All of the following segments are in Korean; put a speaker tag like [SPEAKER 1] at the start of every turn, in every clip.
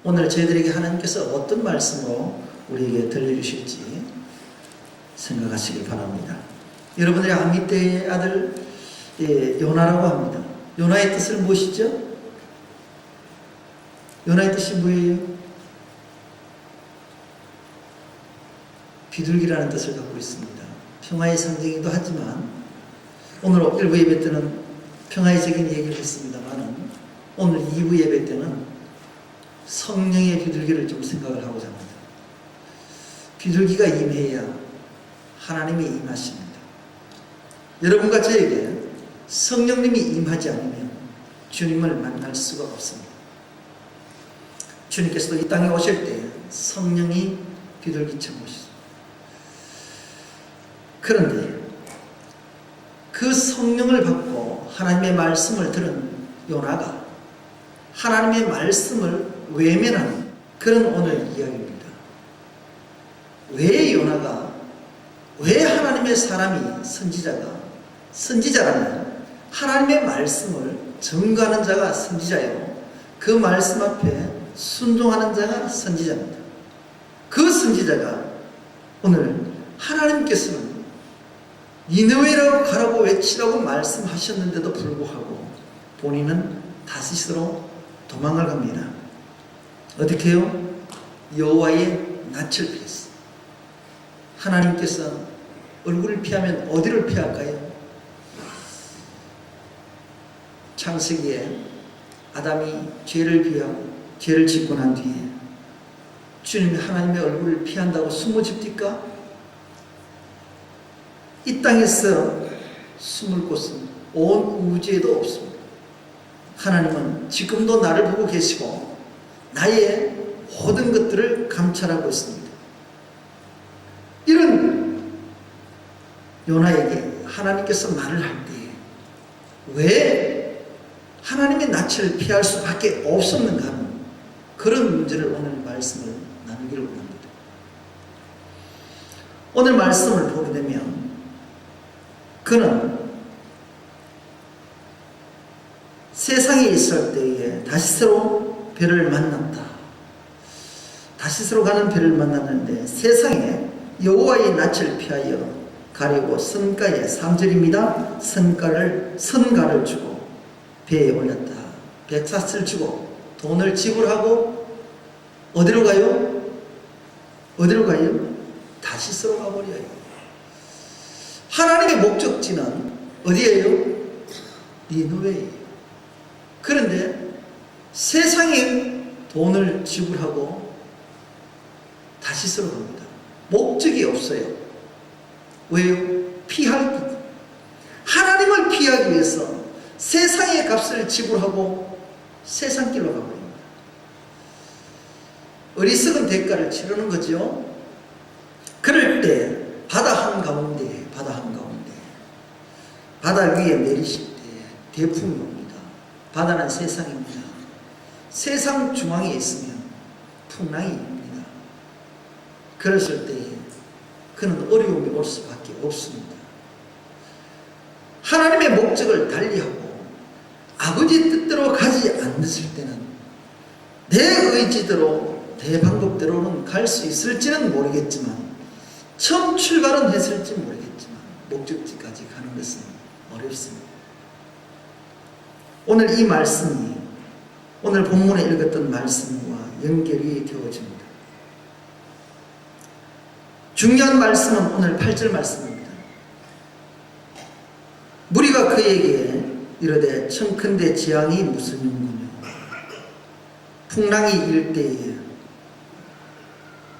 [SPEAKER 1] 오늘 저희들에게 하나님께서 어떤 말씀으로 우리에게 들려주실지 생각하시길 바랍니다. 여러분들의 아미떼의 아들 요나라고 합니다. 요나의 뜻은 무엇이죠? 요나의 뜻이 뭐예요? 비둘기라는 뜻을 갖고 있습니다. 평화의 상징이기도 하지만 오늘 1부 예배 때는 평화적인 얘기를 했습니다만 오늘 2부 예배 때는 성령의 비둘기를 좀 생각을 하고자 합니다. 비둘기가 임해야 하나님이 임하십니다. 여러분과 저에게 성령님이 임하지 않으면 주님을 만날 수가 없습니다. 주님께서도 이 땅에 오실 때 성령이 비둘기처럼 오시죠. 그런데 그 성령을 받고 하나님의 말씀을 들은 요나가 하나님의 말씀을 외면하는 그런 오늘 이야기입니다. 왜 요나가, 왜 하나님의 사람이 선지자라면 하나님의 말씀을 전가하는 자가 선지자요, 그 말씀 앞에 순종하는 자가 선지자입니다. 그 선지자가 오늘 하나님께서는 니느웨라고 가라고 외치라고 말씀하셨는데도 불구하고 본인은 다시스로 도망을 갑니다. 어떻게 해요? 여호와의 낯을 피했어. 하나님께서 얼굴을 피하면 어디를 피할까요? 창세기에 아담이 죄를 짓고 난 뒤에 주님이 하나님의 얼굴을 피한다고 숨어집니까? 이 땅에서 숨을 곳은 온 우주에도 없습니다. 하나님은 지금도 나를 보고 계시고 나의 모든 것들을 감찰하고 있습니다. 이런 요나에게 하나님께서 말을 할 때 왜 하나님의 낯을 피할 수밖에 없었는가 하는 그런 문제를 오늘 말씀을 나누기를 원합니다. 오늘 말씀을 보게 되면 그는 세상에 있을 때에 다시스로 배를 만났다. 다시스로 가는 배를 만났는데 세상에 여호와의 낯을 피하여 가려고 선가에 3절입니다. 선가를 주고 배에 올렸다. 백사스를 주고 돈을 지불하고 어디로 가요? 어디로 가요? 다시스로 가버려요. 하나님의 목적지는 어디예요? 니느웨예요. 그런데 세상에 돈을 지불하고 다시스로 갑니다. 목적이 없어요. 왜요? 피할 것. 하나님을 피하기 위해서 세상의 값을 지불하고 세상 길로 가버립니다. 어리석은 대가를 치르는 거죠. 그럴 때 바다 한가운데 바다 위에 내리실 때 대풍이 옵니다. 바다는 세상입니다. 세상 중앙에 있으면 풍랑이 옵니다. 그랬을 때에 그는 어려움이 올 수밖에 없습니다. 하나님의 목적을 달리하고 아버지 뜻대로 가지 않았을 때는 내 의지대로 내 방법대로는 갈 수 있을지는 모르겠지만 처음 출발은 했을지 모르겠지만 목적지까지 가는 것은 어렵습니다. 오늘 이 말씀이 오늘 본문에 읽었던 말씀과 연결이 되어집니다. 중요한 말씀은 오늘 8절 말씀입니다. 무리가 그에게 이르되 청컨대 재앙이 무슨 용구냐, 풍랑이 일 때에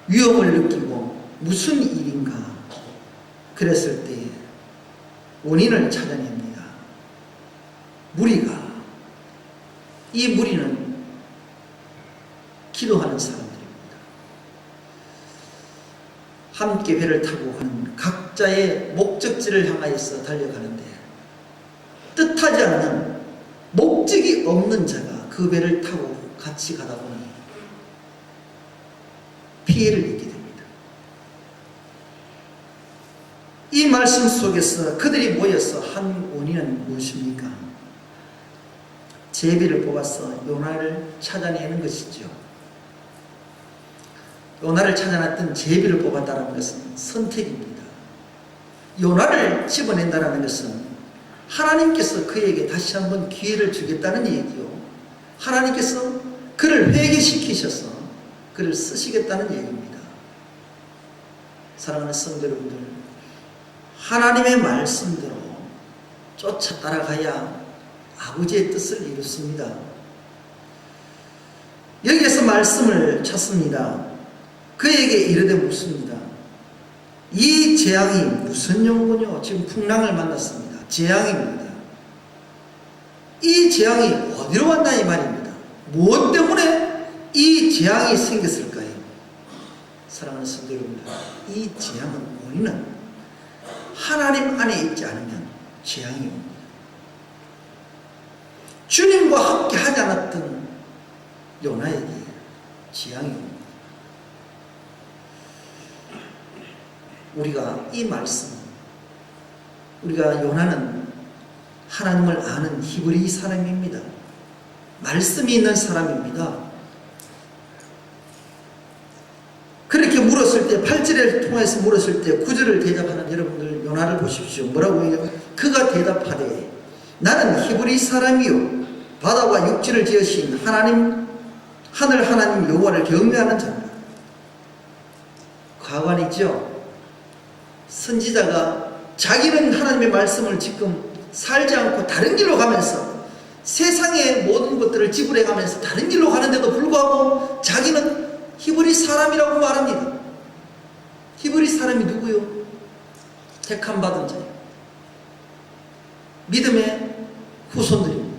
[SPEAKER 1] 위험을 느끼고 무슨 일인가 그랬을 때에 원인을 찾아냅니다. 이 무리는 기도하는 사람들입니다. 함께 배를 타고 가는 각자의 목적지를 향하여서 달려가는데 뜻하지 않는 목적이 없는 자가 그 배를 타고 같이 가다 보니 피해를 입게 됩니다. 이 말씀 속에서 그들이 모여서 한 원인은 무엇입니까? 제비를 뽑아서 요나를 찾아내는 것이죠. 요나를 찾아놨던 제비를 뽑았다는 것은 선택입니다. 요나를 집어낸다는 것은 하나님께서 그에게 다시 한번 기회를 주겠다는 얘기요. 하나님께서 그를 회개시키셔서 그를 쓰시겠다는 얘기입니다. 사랑하는 성도 여러분들, 하나님의 말씀대로 쫓아 따라가야 아버지의 뜻을 이루습니다. 여기에서 말씀을 찾습니다. 그에게 이르되 묻습니다. 이 재앙이 무슨 용고뇨? 지금 풍랑을 만났습니다. 재앙입니다. 이 재앙이 어디로 왔나 이 말입니다. 무엇 때문에 이 재앙이 생겼을까요? 사랑하는 성도 여러분들, 이 재앙은 원인은 하나님 안에 있지 않으면 재앙이 옵니다. 주님과 함께 하지 않았던 요나에게 재앙이 옵니다. 우리가 이 말씀, 우리가 요나는 하나님을 아는 히브리 사람입니다. 말씀이 있는 사람입니다. 그렇게 물었을 때, 8절을 통해서 물었을 때 9절을 대답하는 여러분들 요나를 보십시오. 뭐라고 해요? 그가 대답하되 나는 히브리 사람이요 바다와 육지를 지으신 하나님, 하늘 하나님 여호와를 경외하는 자입니다. 과관이죠. 선지자가 자기는 하나님의 말씀을 지금 살지 않고 다른 길로 가면서 세상의 모든 것들을 지불해가면서 다른 길로 가는데도 불구하고 자기는 히브리 사람이라고 말합니다. 히브리 사람이 누구요? 택함받은 자예요. 믿음의 후손들입니다.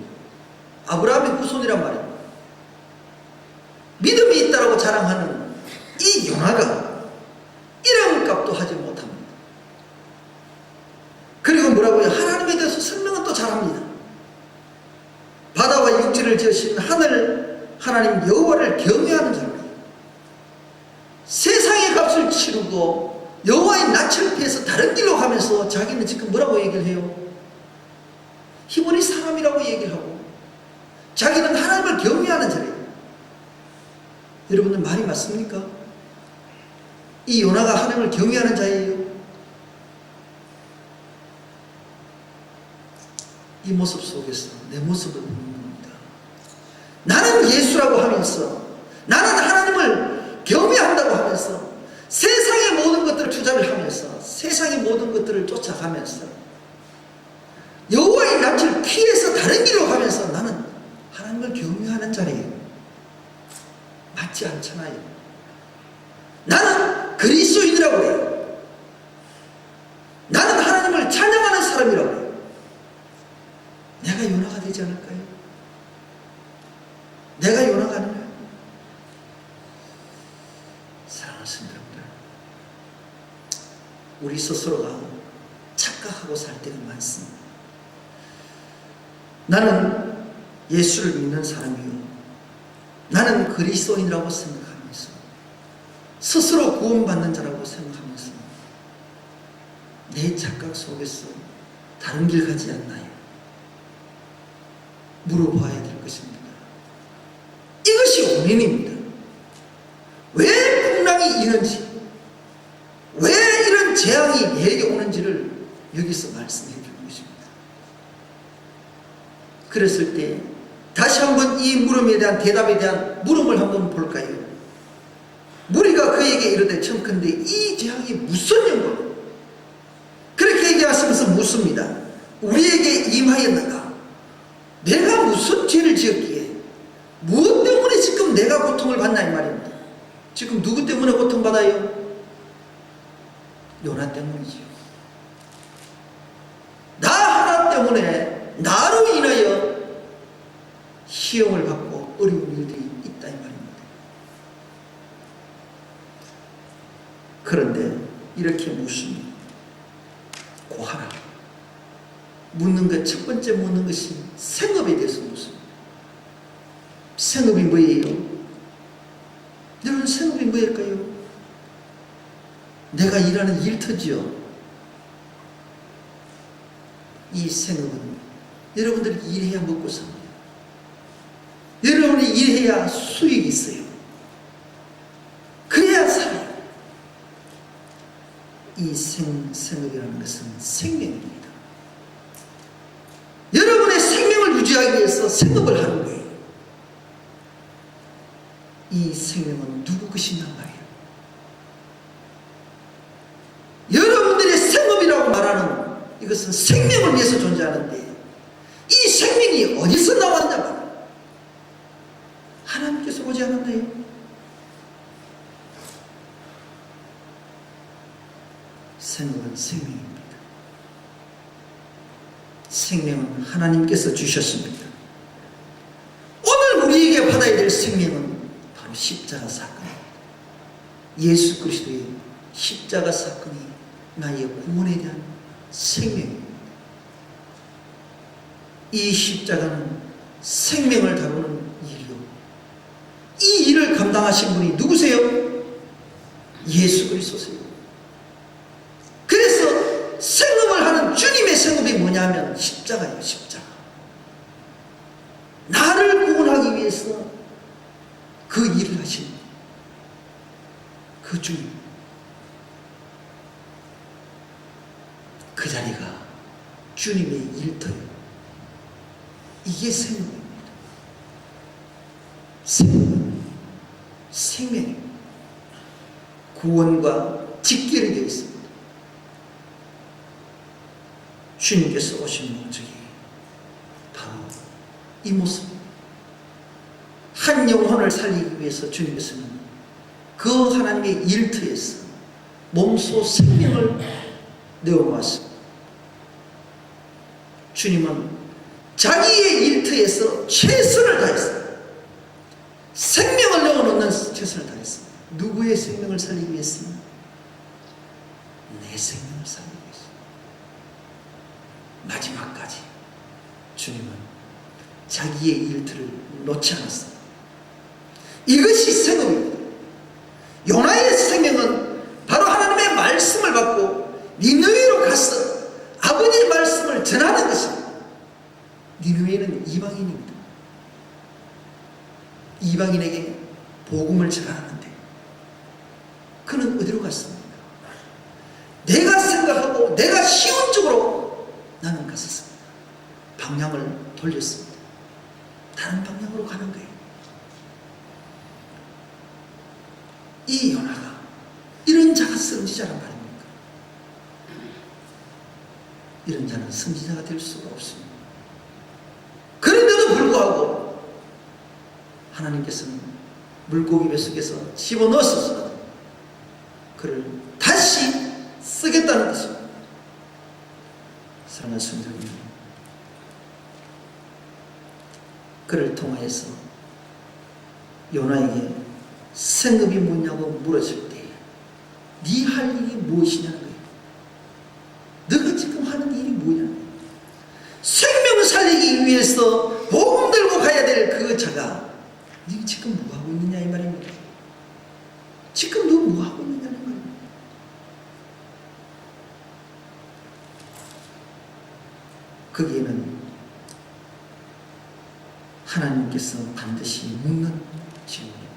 [SPEAKER 1] 아브라함의 후손이란 말입니다. 믿음이 있다라고 자랑하는 이 요나가 이름값도 하지 못합니다. 그리고 뭐라고요? 하나님에 대해서 설명은 또 잘합니다. 바다와 육지를 지으신 하늘 하나님 여호와를 경외하는 자입니다. 세상의 값을 치르고 여호와의 낯을 피해서 다른 길로 가면서 자기는 지금 뭐라고 얘기를 해요? 히브리 사람이라고 얘기를 하고 자기는 하나님을 경외하는 자예요. 여러분들 말이 맞습니까? 이 요나가 하나님을 경외하는 자예요. 이 모습 속에서 내 모습을 보는 겁니다. 나는 예수라고 하면서, 나는 하나님을 경외한다고 하면서, 세상의 모든 것들을 투자를 하면서, 세상의 모든 것들을 쫓아가면서, 여호와의 낯을 피해서 다른 길로 가면서 나는 하나님을 경외하는 자예요. 맞지 않잖아요. 나는 그리스도인이라고 해요. 나는 하나님을 찬양하는 사람이라고 해요. 내가 요나가 되지 않을까요? 내가 요나가 아니냐? 사랑하는 성도님들, 우리 스스로가 착각하고 살 때가 많습니다. 나는 예수를 믿는 사람이요, 나는 그리스도인이라고 생각하면서, 스스로 구원받는 자라고 생각하면서 내 착각 속에서 다른 길 가지 않나요? 물어봐야 될 것입니다. 이것이 원인입니다. 왜 풍랑이 이런지, 왜 이런 재앙이 내게 오는지를 여기서 말씀해 주는 것입니다. 그랬을 때 다시 한번 이 물음에 대한 대답에 대한 물음을 한번 볼까요? 무리가 그에게 이르되 청컨대 이 재앙이 무슨 연고로? 그렇게 얘기하시면서 묻습니다. 우리에게 임하였는가? 내가 무슨 죄를 지었기에 무엇 때문에 지금 내가 고통을 받나 이 말입니다. 지금 누구 때문에 고통받아요? 요나 때문이죠. 나 하나 때문에 나로 인하여 시험을 받고 어려운 일들이 있다 이 말입니다. 그런데 이렇게 묻습니다. 고하라. 묻는 것, 첫 번째 묻는 것이 생업에 대해서 묻습니다. 생업이 뭐예요? 여러분, 생업이 뭐일까요? 내가 일하는 일터지요. 이 생업은 여러분들이 일해야 먹고 삽니다. 여러분이 일해야 수익이 있어요. 그래야 이 생업이라는 것은 생명입니다. 여러분의 생명을 유지하기 위해서 생업을 하는 거예요. 이 생명은 누구 것이냐 말이에요. 여러분들의 생업이라고 말하는 이것은 생명을 위해서 존재하는데, 이 생명이 어디서 나왔냐 말이에요. 하나님께서 오지 않았나요? 생업은 생명입니다. 생명은 하나님께서 주셨습니다. 오늘 우리에게 받아야 될 생명은 바로 십자가 사건입니다. 예수 그리스도의 십자가 사건이 나의 구원에 대한 생명입니다. 이 십자가는 생명을 다루는 일이요, 이 일을 감당하신 분이 누구세요? 예수 그리스도세요. 그래서 생업을 하는 주님의 생업이 뭐냐면 십자가예요. 십자가. 나를 구원하기 위해서 그 일을 하신 그 주님, 그 자리가 주님의 일터예요. 이게 생명입니다. 생명은 생명입니다. 구원과 직결이 되어 있습니다. 주님께서 오신 목적이 바로 이 모습입니다. 한 영혼을 살리기 위해서 주님께서는 그 하나님의 일터에서 몸소 생명을 내어놓았습니다. 주님은 자기의 일터에서 최선을 다했습니다. 생명을 내어놓는 최선을 다했습니다. 누구의 생명을 살리기 위해서는? 내 생명을 살리기 위해서. 마지막까지 주님은 자기의 일터를 놓지 않았습니다. 이것이 생업입니다. 요나의 생명은 바로 하나님의 말씀을 받고 니느웨로 가서 아버지의 말씀을 전하는 것입니다. 니느웨는 이방인입니다. 이방인에게 복음을 전하는데 그는 어디로 갔습니까? 내가 생각하고 내가 쉬운 쪽으로 나는 갔었습니다. 방향을 돌렸습니다. 다른 방향으로 가는 거예요. 이 요나가 이런 자가 선지자란 말입니까? 이런 자는 선지자가 될 수가 없습니다. 그런데도 불구하고 하나님께서는 물고기 뱃속에서 집어넣었습니다. 그를 다시 쓰겠다는 것입니다. 사랑하는 성도님, 그를 통하여서 요나에게 생업이 뭐냐고 물었을 때 네 할 일이 무엇이냐는 거예요. 너가 지금 하는 일이 뭐냐? 생명을 살리기 위해서 복음 들고 가야 될 그 자가 네 지금 뭐 하고 있느냐 이 말입니다. 지금 너 뭐 하고 있느냐는 말입니다. 거기에는 하나님께서 반드시 묻는 질문입니다.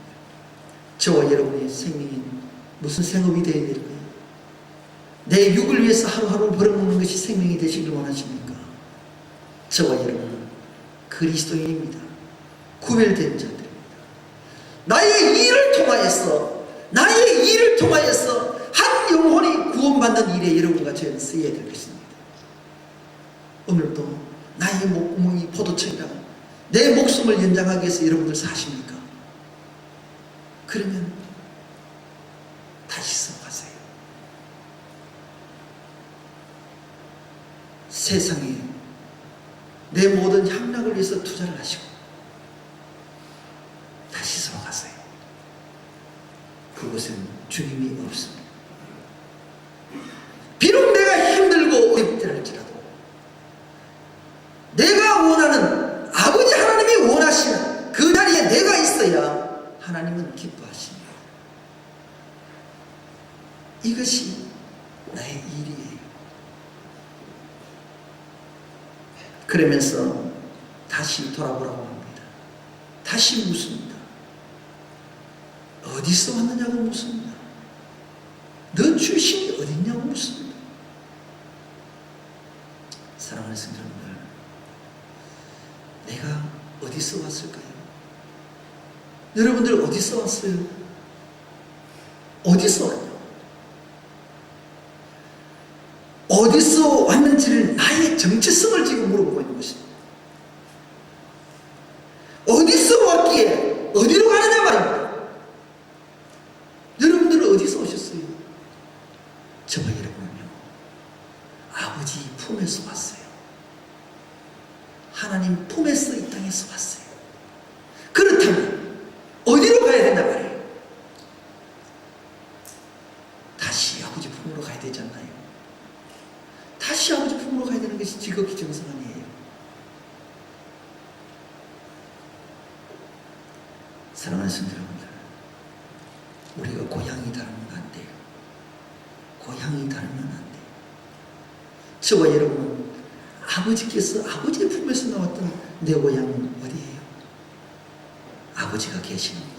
[SPEAKER 1] 저와 여러분의 생명이 무슨 생업이 되어야 될까요? 내 육을 위해서 하루하루 벌어먹는 것이 생명이 되시길 원하십니까? 저와 여러분은 그리스도인입니다. 구별된 자들입니다. 나의 일을 통하여서 한 영혼이 구원받는 일에 여러분과 저는 쓰여야 될 것입니다. 오늘도 나의 목구멍이 포도청이라 내 목숨을 연장하기 위해서 여러분들 사십니까? 그러면 다시 생각하세요. 세상에 내 모든 향락을 위해서 투자를 하시고 다시 생각하세요. 그곳엔 주님이 없습니다. 비록 내가 힘들고 어렵다 할지라도 내가 원하는 아버지 하나님이 원하시는 그 자리에 내가 있어야 하나님은 기뻐하십니다. 이것이 나의 일이에요. 그러면서 다시 돌아보라고 합니다. 다시 묻습니다. 어디서 왔느냐고 묻습니다. 너 출신이 어딨냐 너무나 묻습니다. 사랑하는 성도님들, 내가 어디서 왔을까요? 여러분들 어디서 왔어요? 어디서 왔냐? 어디서 왔는지를 나의 정체성을 지금 물어보고 있는 것입니다. 어디서 왔기에 어디로 가느냐 말입니다. 여러분들은 어디서 오셨어요? 저와 여러분은요, 아버지 품에서 왔어요. 하나님 품에서 이 땅에서 왔어요. 그렇다면 어디로 가야 된다 말이에요? 다시 아버지 품으로 가야 되지 않나요? 다시 아버지 품으로 가야 되는 것이 지극히 정상한 일이에요. 사랑하는 성도 여러분들, 우리가 고향이 다르면 안 돼요. 고향이 다르면 안 돼요. 저와 여러분은 아버지께서 아버지의 품에서 나왔던 내 고향은 어디예요? 아버지가 계시는 곳,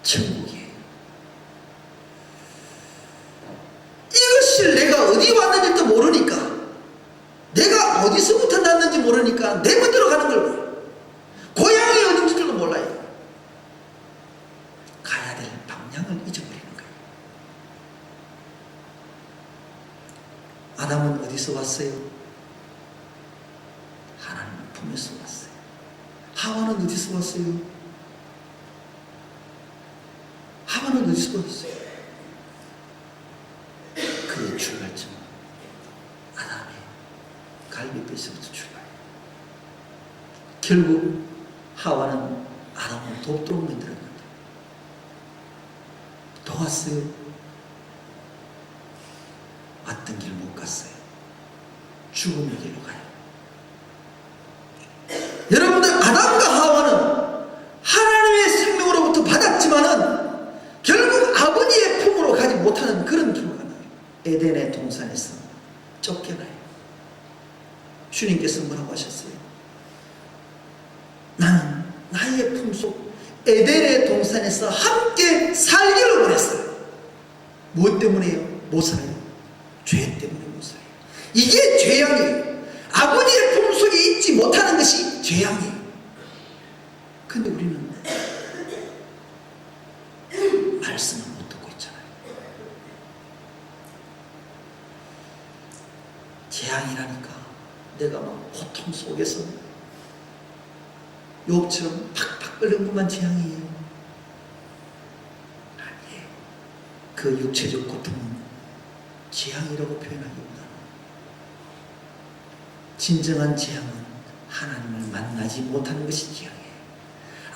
[SPEAKER 1] 천국이에요. 이것을 내가 어디 왔는지도 모르니까, 내가 어디서부터 났는지 모르니까 내 멋대로 가는 걸 몰라요. 고향이 어딘지도 몰라요. 가야 될 방향을 잊어버리는 거예요. 아담은 어디서 왔어요? 하나님 품에서 왔어요. 하와는 어디서 왔어요? 하와는 어디서 왔어요? 그의 출발점은 아담의 갈비뼈에서부터 출발해요. 결국 하와는 아담을 돕도록 만들었는데 도왔어요? 왔던 길 못 갔어요. 죽음의 길로 가요. 여러분들, 아담과 하와는 하나님의 생명으로부터 받았지만은 결국 아버지의 품으로 가지 못하는 그런 길로 가나요? 에덴의 동산에서 쫓겨나요. 주님께서 뭐라고 하셨어요? 나는 나의 품속 에덴의 동산에서 함께 살기를 원했어요. 무엇 때문에요? 못 살아요. 죄 때문에 못 살아요. 이게 죄양이에요. 아버지의 품속에 있지 못하는 것이 죄양이에요. 근데 우리는 말씀을 못 듣고 있잖아요. 재앙이라니까 내가 막 고통 속에서 욥처럼 팍팍 끓는 것만 재앙이에요. 아니에요. 그 육체적 고통은 재앙이라고 표현하기보다 진정한 재앙은 하나님을 만나지 못하는 것이 재앙이에요.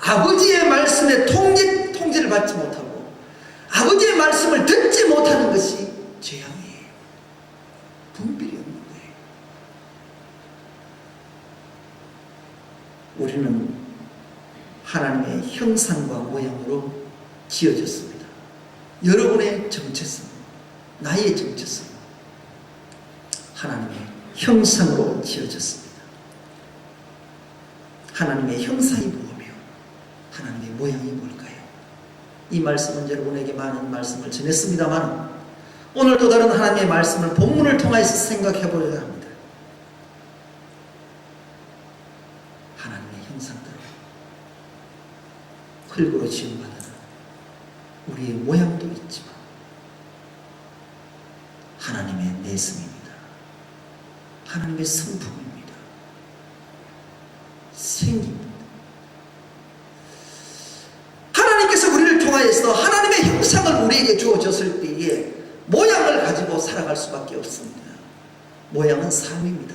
[SPEAKER 1] 아버지의 말씀에 통제를 받지 못하고 아버지의 말씀을 듣지 못하는 것이 재앙이에요. 분별이 없는 거예요. 우리는 하나님의 형상과 모양으로 지어졌습니다. 여러분의 정체성, 나의 정체성, 하나님의 형상으로 지어졌습니다. 하나님의 형상이 뭐며 하나님의 모양이 뭘까요? 이 말씀은 여러분에게 많은 말씀을 전했습니다만 오늘 또 다른 하나님의 말씀을 본문을 통해서 생각해 보려고 합니다. 하나님의 형상대로 흙으로 지음받은 우리의 모양도 있지만 하나님의 내성입니다. 하나님의 성품입니다. 생깁니다. 하나님께서 우리를 통하여서 하나님의 형상을 우리에게 주어졌을 때에 모양을 가지고 살아갈 수밖에 없습니다. 모양은 삶입니다.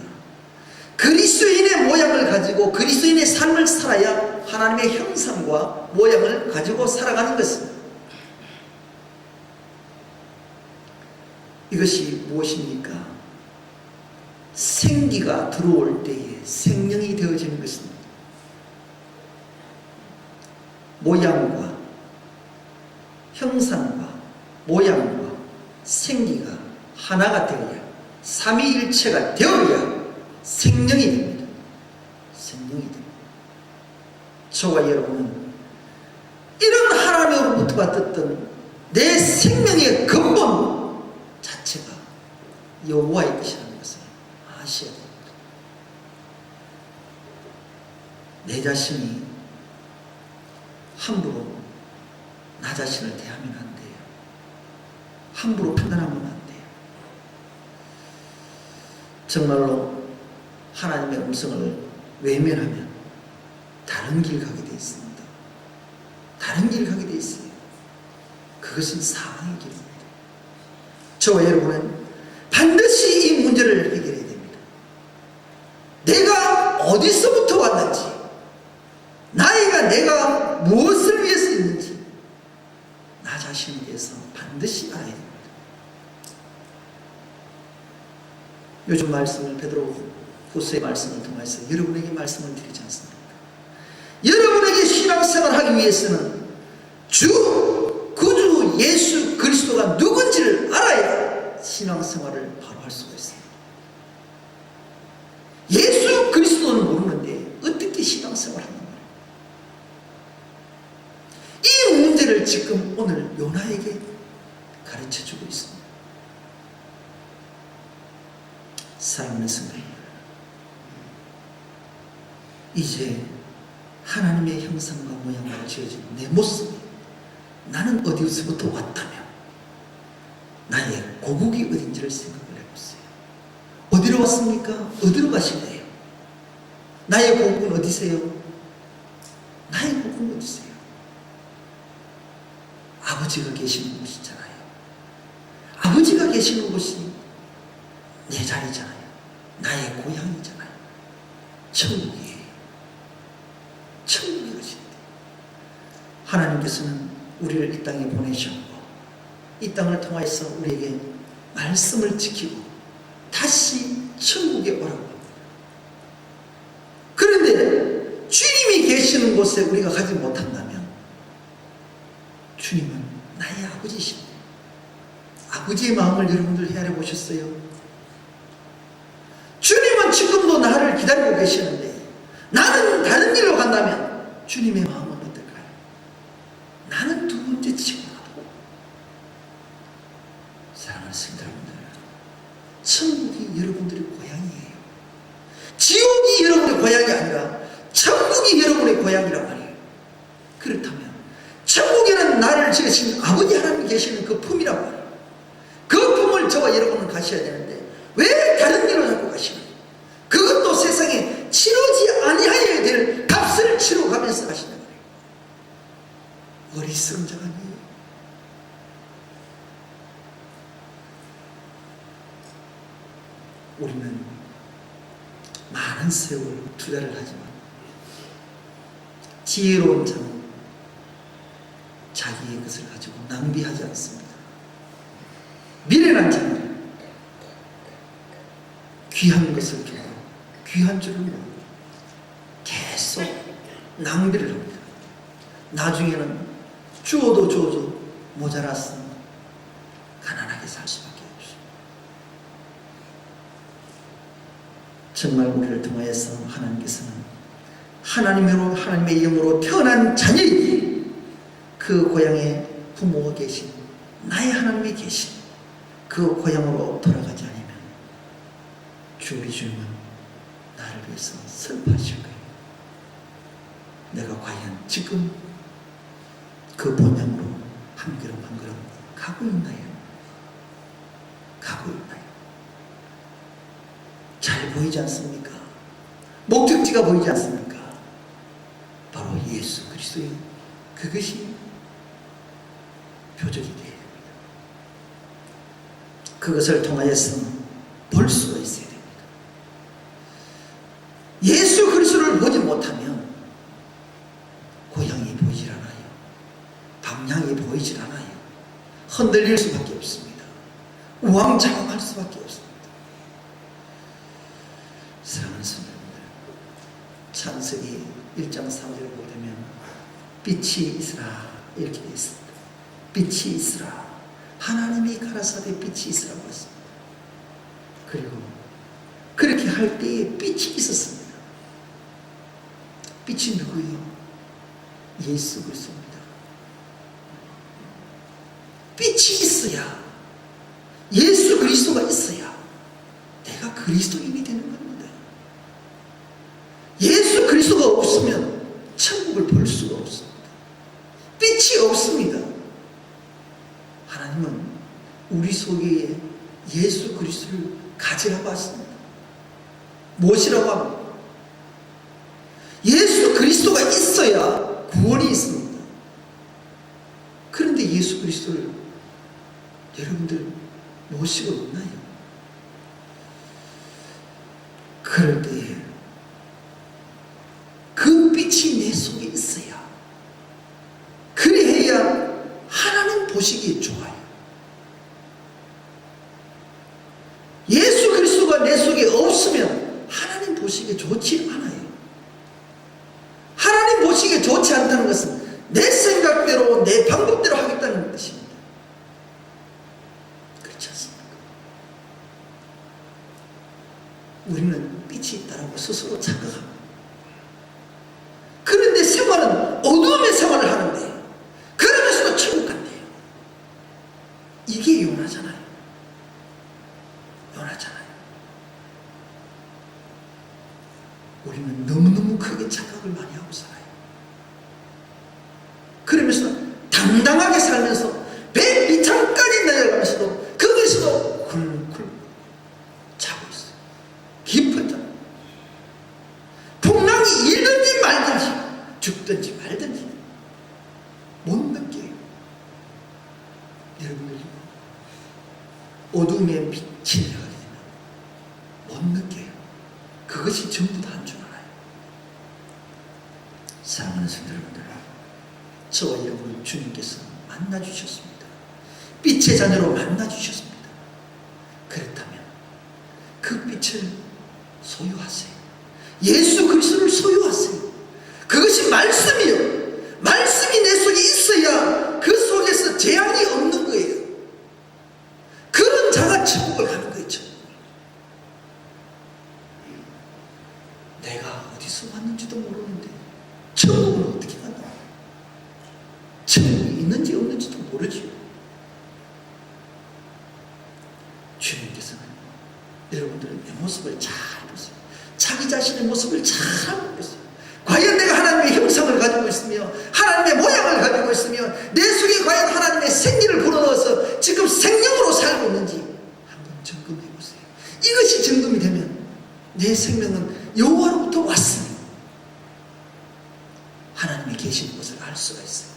[SPEAKER 1] 그리스도인의 모양을 가지고 그리스도인의 삶을 살아야 하나님의 형상과 모양을 가지고 살아가는 것입니다. 이것이 무엇입니까? 생기가 들어올 때에 생명이 되어지는 것입니다. 모양과 형상과 모양과 생기가 하나가 되어야 삼위일체가 되어야 생명이 됩니다. 생명이 됩니다. 저와 여러분은 이런 하나님으로부터 받았던 내 생명의 근본 자체가 여호와의 것이라는 것을 아셔야 됩니다. 내 자신이 함부로 나 자신을 대하면 안 돼요. 함부로 판단하면 안 돼요. 정말로 하나님의 음성을 외면하면 다른 길 가게 되어 있습니다. 다른 길 가게 되어 있어요. 그것은 사망의 길입니다. 저와 여러분은 반드시 이 문제를 해결해야 됩니다. 내가 어디서부터 왔는지, 나이가 내가 무엇을 위해서 있는지, 나 자신에 대해서 반드시 알아야 됩니다. 요즘 말씀을 베드로 후서의 말씀을 통해서 여러분에게 말씀을 드리지 않습니까? 여러분에게 신앙생활을 하기 위해서는 구주 예수 그리스도가 누군지를 알아야 신앙생활을 바로 할 수가 있습니다. 예수 그리스도는 모르는데 어떻게 신앙생활을 하는 거예요? 이 문제를 지금 오늘 요나에게 가르쳐주고 있습니다. 사랑하는 성도, 이제 하나님의 형상과 모양으로 지어진 내 모습이 나는 어디서부터 왔다며 나의 고국이 어딘지를 생각을 해보세요. 어디로 왔습니까? 어디로 가실래요? 나의 고국은 어디세요? 나의 고국은 어디세요? 아버지가 계시는 곳이잖아요. 아버지가 계시는 곳이 내 자리잖아요. 나의 고향이잖아요. 천국이에요. 천국이 것인데 하나님께서는 우리를 이 땅에 보내셨고 이 땅을 통해서 우리에게 말씀을 지키고 다시 천국에 오라고 합니다. 그런데 주님이 계시는 곳에 우리가 가지 못한다면 주님은 나의 아버지신데 아버지의 마음을 여러분들 헤아려 보셨어요? 주님은 지금도 나를 기다리고 계시는데 나는 다른 길로 간다면 주님의 마음은 어떨까요? 나는 두 번째 치고 나도. 사랑하는 성도 여러분들, 천국이 여러분들의 고향이에요. 지옥이 여러분의 고향이 아니라 천국이 여러분의 고향이란 말이에요. 그렇다면 천국에는 나를 지으신 아버지 하나님이 계시는 그 품이란 말이에요. 그 품을 저와 여러분은 가셔야 되는데 왜 다른 길로 자꾸 가시나요? 그것도 세상에 치르지 아니하여야 될 값을 치러 가면서 가신단 말이에요. 어리석은 자가 아니에요. 우리는 많은 세월 투자를 하지만 지혜로운 자는 자기의 것을 가지고 낭비하지 않습니다. 미련한 자는 귀한 것을 주고 귀한 줄을 모르고 계속 낭비를 합니다. 나중에는 주어도 모자랐으니 가난하게 살 수밖에 없습니다. 정말 우리를 통하여서 하나님께서는 하나님의 영으로 태어난 자녀이기에 그 고향에 부모가 계신 나의 하나님이 계신 그 고향으로 돌아가지 않으면 우리 주님은 나를 위해서 슬퍼하실 거예요. 내가 과연 지금 그 본향으로 한 걸음 한 걸음 가고 있나요? 가고 있나요? 잘 보이지 않습니까? 목적지가 보이지 않습니까? 바로 예수 그리스도의 그것이 표적이 되어야 됩니다. 그것을 통하여서 볼 수가 있어야 됩니다. 예수 그리스도를 보지 못하면 고향이 보이질 않아요. 방향이 보이질 않아요. 흔들릴 수밖에 없습니다. 우왕좌왕할 수밖에 없습니다. 사랑하는 성도님들, 창세기 1장 3절을 보면 빛이 있으라 이렇게 되어 있습니다. 빛이 있으라. 하나님이 가라사대 빛이 있으라고 했습니다. 그리고 그렇게 할 때에 빛이 있었습니다. 빛이 누구예요? 예수 그리스도입니다. 빛이 있어야, 예수 그리스도가 있어야 그리스도인이 되는 겁니다. 예수 그리스도가 없으면 천국을 볼 수가 없습니다. 빛이 없습니다. 하나님은 우리 속에 예수 그리스도를 가지라고 하십니다. 무엇이라고 합니까? 예수 그리스도가 있어야 구원이 있습니다. 그런데 예수 그리스도를 여러분들 모시고 있나요? 그럴 때에 그 빛이 내 속에 있어야, 그래야 하나님 보시기에 좋아요. 예수 그리스도가 내 속에 없으면 하나님 보시기에 좋지 않아요. 하나님 보시기에 좋지 않다는 것은 내 생각대로 내 방법대로 하겠다는 뜻입니다. 그렇지 않습니까? 우리는 빛이 있다라고 스스로 착각합니다. 그런데 생활은 어두움의 생활을 하는데 그러면서도 천국 간대요. 이게 요나잖아요. 요나잖아요. 우리는 너무너무 크게 착각을 많이 하고 살아요. 그러면서 당당하게 살면서 배 밑창까지 내려가면서도 거기서도 굴굴 자고 있어요. 깊은 잠. 풍랑이 일든지 말든지 죽든지 말든지 못 느껴요. 여러분들이 어둠의 빛이 내려가게 되면 못 느껴요. 그것이 전부 다 한 줄 알아요. 사랑하는 성도 여러분들, 저와 여러분을 주님께서 만나주셨습니다. 빛의 자녀로 만나주셨습니다. 그렇다면 그 빛을 소유하세요. 예수 그리스도를 소유하세요. 그것이 말씀이요. 말씀이 내 속에 있어야 그 속에서 재앙이 없는 거예요. 그런 자가 천국을 가는 거죠. 내가 어디서 왔는지도 모르는데 천국은 어떻게 가나? 천국이 있는지 없는지도 모르지요. 주님께서는 여러분들의 내 모습을 잘 보세요. 자기 자신의 모습을 잘 보세요. 과연 내가 하나님의 형상을 가지고 있으며 하나님의 모양을 가지고 있으며 내 속에 과연 하나님의 생기를 불어넣어서 지금 생명으로 살고 있는지 한번 점검해 보세요. 이것이 점검이 되면 내 생명은 여호와로부터 왔으니 하나님이 계신 곳을 알 수가 있어요.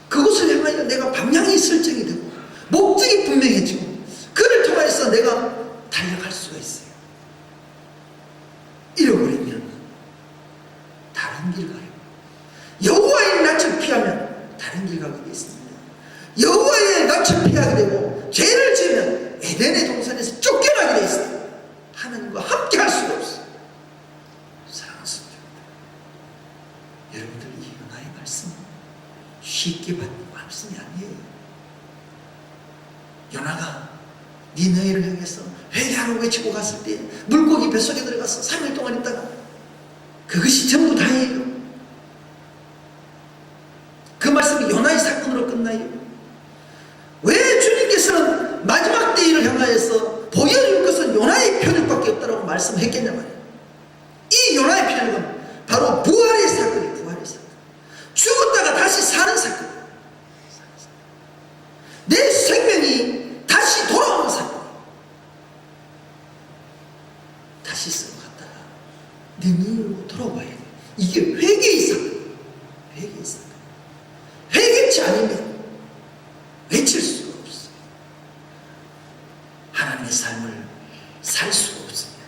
[SPEAKER 1] 그곳을 향하여 내가 방향이 설정이 되고 목적이 분명해지고 그를 통해서 내가 달려갈 수가 있어요. 잃어버리면 다른 길 가요. 여호와의 낯을 피하면 다른 길 가게 되어 있습니다. 여호와의 낯을 피하게 되고 죄를 지으면 에덴의 동산에서 쫓겨나게 되어 있습니다. 하나님과 함께 할 수가 없어요. 사랑하는 성도 여러분들, 이 나의 말씀 쉽게 받는 말씀이 아니에요. 요나가 니느웨를 향해서 회개하라고 외치고 갔을 때 물고기 뱃속에 들어가서 3일 동안 있다가 그것이 전부 다예요. 그 말씀이 요나의 사건으로 끝나요. 왜 주님께서는 마지막 때를 향하여서 보여줄 것은 요나의 표적밖에 없다고 말씀했겠냐 말이에요. 이 요나의 표적은 바로 부활의 사건이에요. 부활의 사건. 죽었다가 다시 사는 사건. 내 생명이 다시 돌아오는 사건. 다시 썩어갔다가 내 눈으로 돌아와야 돼. 이게 회개의 사건. 회개의 사건. 회개치 않으면 외칠 수가 없어요. 하나님의 삶을 살 수가 없습니다.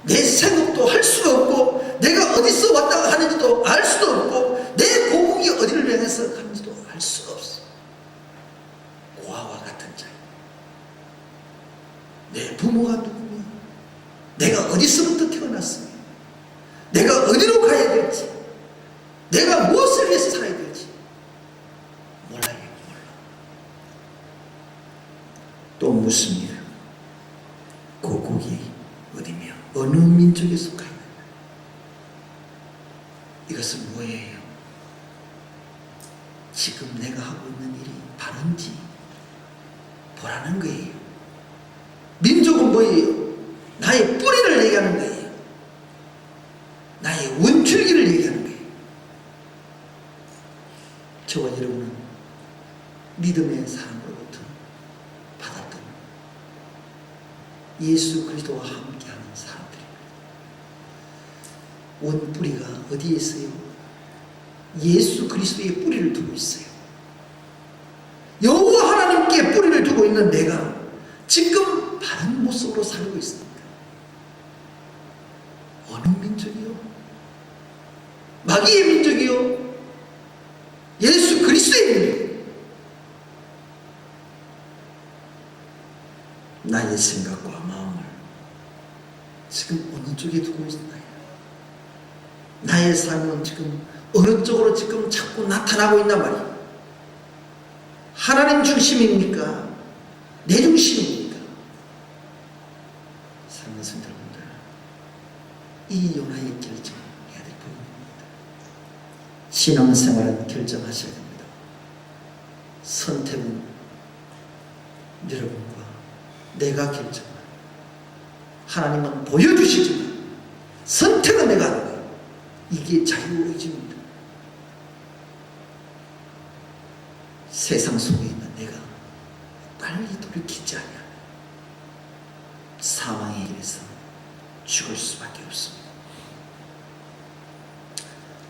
[SPEAKER 1] 내 생각도 할 수가 없고 내가 어디서 왔다가 하는지도 알 수도 없고 내 고국이 어디를 향해서 가는지도 알 수가 없어요. 고아와 같은 자예요. 내 부모가 누구며 내가 어디서부터 태어났으며 내가 어디로 가야 될지 내가 무엇을 위해서 살아야 될지 몰라요. 몰라. 또 묻습니다. 고국이 어디며 어느 민족에 속하느냐. 이것은 뭐예요? 지금 내가 하고 있는 일이 바른지 보라는 거예요. 민족은 뭐예요? 나의 믿음의 사랑으로부터 받았던 예수 그리스도와 함께하는 사람들입니다. 원 뿌리가 어디에 있어요? 예수 그리스도의 뿌리를 두고 있어요. 여호와 하나님께 뿌리를 두고 있는 내가 지금 바른 모습으로 살고 있습니다. 어느 민족이요? 마귀의 민족이요? 예수 그리스도의 민족. 나의 생각과 마음을 지금 어느 쪽에 두고 있나요? 나의 삶은 지금 어느 쪽으로 지금 자꾸 나타나고 있단 말이에요. 하나님 중심입니까? 내 중심입니까? 사랑하는 성도 여러분들, 이 요나의 결정해야 될 부분입니다. 신앙생활은 결정하셔야 됩니다. 선택은 여러분과 내가 결정합니다. 하나님은 보여주시지만 선택은 내가 하는 거예요. 이게 자유의지입니다. 세상 속에 있는 내가 빨리 돌이키지 않으면 사망의 길에서 죽을 수밖에 없습니다.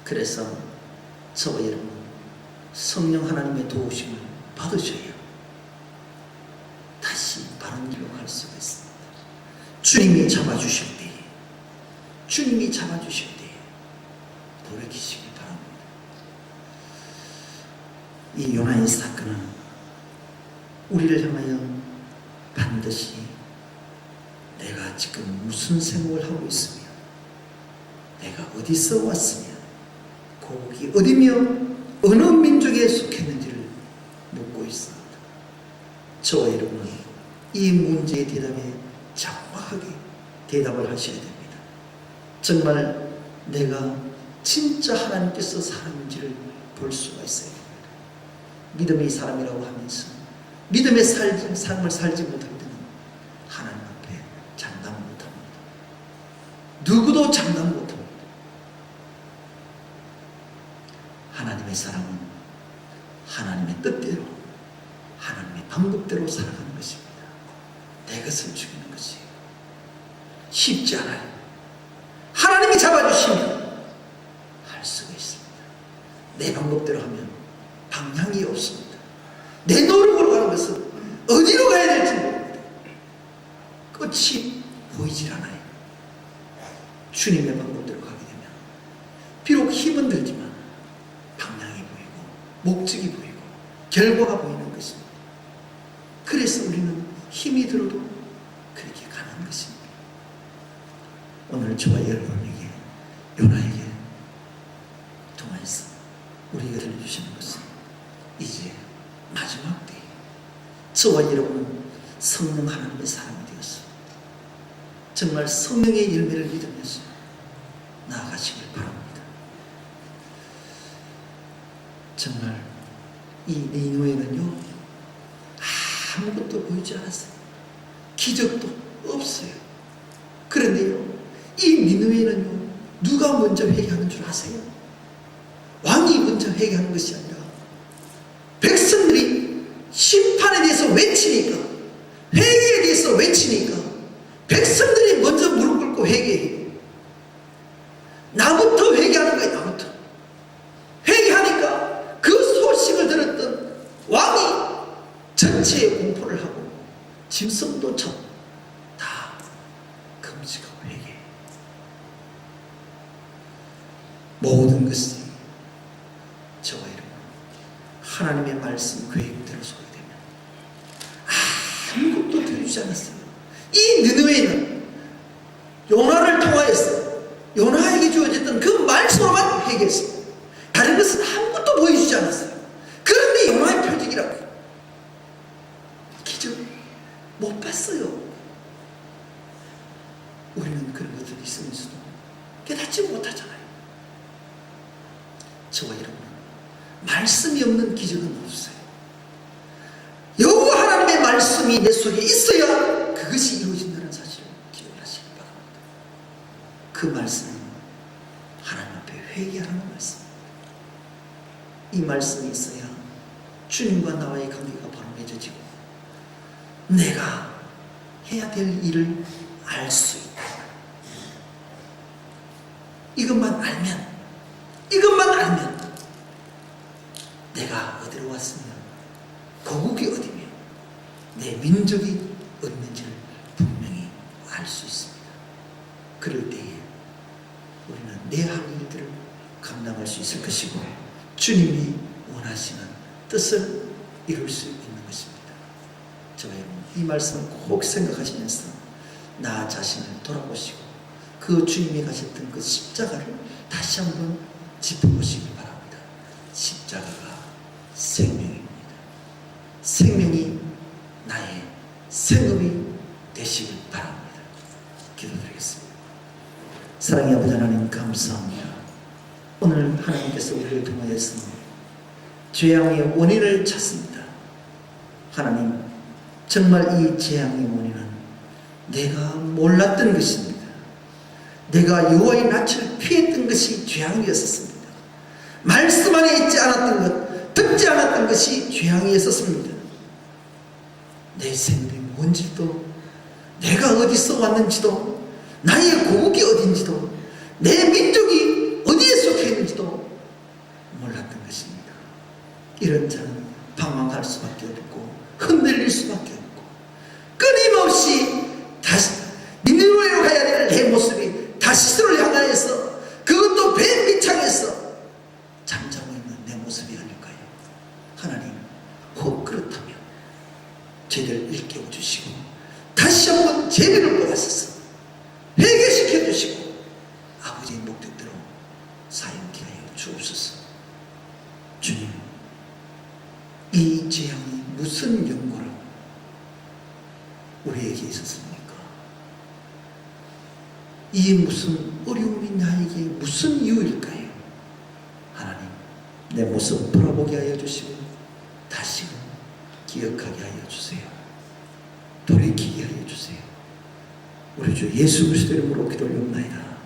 [SPEAKER 1] 그래서 저와 여러분, 성령 하나님의 도우심을 받으셔야 다시 바른 길로 갈 수가 있습니다. 주님이 잡아주실 때에, 주님이 잡아주실 때에 돌이키시기 바랍니다. 이 요나의 사건은 우리를 향하여 반드시 내가 지금 무슨 생각을 하고 있으며 내가 어디서 왔으며 고국이 어디며 어느 민족에 속했는지를 묻고 있습니다. 저와 여러분은 이 문제의 대답에 정확하게 대답을 하셔야 됩니다. 정말 내가 진짜 하나님께서 사람인지를 볼 수가 있어야 됩니다. 믿음의 사람이라고 하면서 믿음의 삶을 살지 못할 때는 하나님 앞에 장담 못합니다. 누구도 장담 못합니다. 하나님의 사람은 하나님의 뜻대로, 하나님의 방법대로 살아가는 것입니다. 내 것을 죽이는 것이 쉽지 않아요. 하나님이 잡아주시면 할 수가 있습니다. 내 방법대로 하면 방향이 없습니다. 내 노력으로 가는 것은 어디로 가야 될지 모릅니다. 끝이 보이질 않아요. 주님의 방법대로 가게 되면 비록 힘은 들지만 방향이 보이고 목적이 보이고 결과가 보이는 것입니다. 그래서 우리는 힘이 들어도 그렇게 가는 것입니다. 오늘 저와 여러분에게, 요나에게 통해서 우리가 들려주시는 것은 이제 마지막 때에 저와 여러분은 성령 하나님의 사람이 되었어 정말 성령의 열매를 믿으면서 나아가시길 바랍니다. 정말 이 니느웨는요 아무것도 보이지 않았어요. 기적도 없어요. 그런데요 이 니느웨는요 누가 먼저 회개하는 줄 아세요? 왕이 먼저 회개하는 것이 아니라 백성들이 심판에 대해서 외치니까, 회개에 대해서 외치니까 백성들이 먼저 무릎 꿇고 회개해요. 나부터 회개하는 거예요. 나부터 회개하니까 그 소식을 들었던 왕이 전체에 공포를 하고 짐승도 다 금식하고 회개해요. 모든 것이 저와 여러분 하나님의 말씀 계획대로 소리 되면 아무것도 들려주지 않았어요. 이 느느웨는 요나를 통하여서 요나에게 주어졌던 그 말씀으로만 회개했어요. 다른 것은 아무것도 보여주지 않았어요. 그런데 요나의 표적이라고 기적 못 봤어요. 우리는 그런 것들이 있으면서도 깨닫지 못하잖아요. 저와 여러분 말씀이 없는 기적은 없어요. 여호와 하나님의 말씀이 내 속에 있어야 그것이 이루어진다는 사실을 기억하시기 바랍니다. 그 말씀은 하나님 앞에 회개하는 말씀입니다. 이 말씀이 있어야 주님과 나와의 관계가 바로 맺어지고 내가 해야 될 일을 알 수 있다. 이것만 알면 내가 어디로 왔으며 고국이 어디며 내 민족이 어딘지를 분명히 알 수 있습니다. 그럴 때에 우리는 내 할 일들을 감당할 수 있을 것이고 주님이 원하시는 뜻을 이룰 수 있는 것입니다. 저와 여러분, 이 말씀을 꼭 생각하시면서 나 자신을 돌아보시고 그 주님이 가셨던 그 십자가를 다시 한번 짚어보시기 바랍니다. 십자가가 생명입니다. 생명이 나의 생업이 되시길 바랍니다. 기도드리겠습니다. 사랑의 아버지 하나님, 감사합니다. 오늘 하나님께서 우리를 통하여서 죄악의 원인을 찾습니다. 하나님, 정말 이 죄악의 원인은 내가 몰랐던 것입니다. 내가 여호와의 낯을 피했던 것이 죄악이었습니다. 말씀 안에 있지 않았던 것, 듣지 않았던 것이 죄악이었습니다. 내 생명이 뭔지도, 내가 어디서 왔는지도, 나의 고국이 어딘지도, 내 민족이 어디에 속해 있는지도 몰랐던 것입니다. 이런 자는 방황할 수밖에 없고 흔들릴 수밖에 없고 끊임없이 다시 니느웨로 가야 될 내 모습이 다시스를 향하여서, 그것도 뱀 밑창에서 잠자고 있는 내 모습이 아닐까요? 하나님, 혹 그렇다면 죄를 일깨워 주시고 다시 한번 죄를 보아서서 회개시켜 주시고 아버지의 목적대로 사용케 하여 주옵소서. 주님, 이 재앙이 무슨 연고로 우리에게 있었습니까? 이 무슨 어려움이 나에게 무슨 이유일까요? 하나님, 내 모습 돌아보게 하여 주시고 다시금 기억하게 하여 주세요. 돌이키게 하여 주세요. 우리 주 예수 그리스도 이름으로 기도를 올리옵나이다.